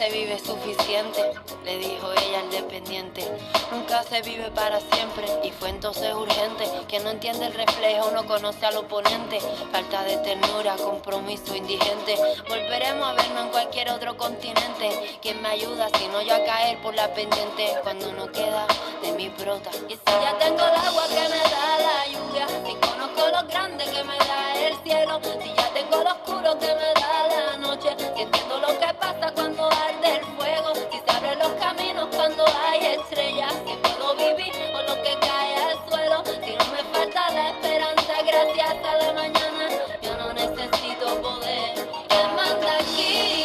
se vive suficiente, le dijo ella al dependiente. Nunca se vive para siempre, y fue entonces urgente. Quien no entiende el reflejo no conoce al oponente. Falta de ternura, compromiso indigente. Volveremos a vernos en cualquier otro continente. ¿Quién me ayuda si no yo a caer por la pendiente? Cuando no queda de mi brota. Y si ya tengo el agua que me da la lluvia, si conozco lo grande que me da el cielo, si ya tengo lo oscuro que me da la noche, si entiendo lo que pasa cuando arde el fuego, si se abren los caminos cuando hay estrellas, si puedo vivir o lo que cae al suelo, si no me falta la esperanza gracias a la mañana, yo no necesito poder. ¿Quién manda aquí?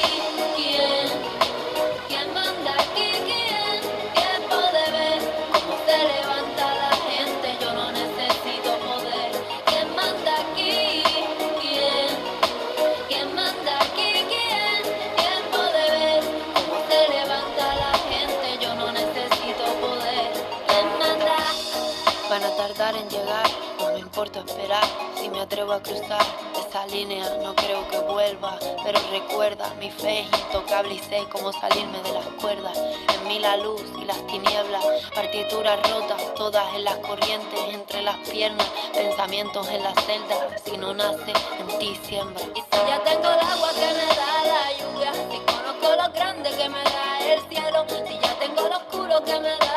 ¿Quién? ¿Quién manda aquí? ¿Quién? ¿Quién puede ver cómo se levanta la gente? Yo no necesito poder. ¿Quién manda aquí? ¿Quién? ¿Quién manda aquí? ¿Quién? ¿Quién puede ver cómo se levanta la gente? Yo no necesito poder. ¿Quién manda? Van a tardar en llegar, no me importa esperar. Si me atrevo a cruzar esa línea, no creo que vuelva. Pero recuerda, mi fe es intocable y sé cómo salirme de las cuerdas. En mí la luz y las tinieblas, partituras rotas, todas en las corrientes, entre las piernas, pensamientos en la celda. Si no nace, en ti siembra. Y si ya tengo el agua que me da la lluvia, si conozco lo grande que me da el cielo, si ya tengo lo oscuro que me da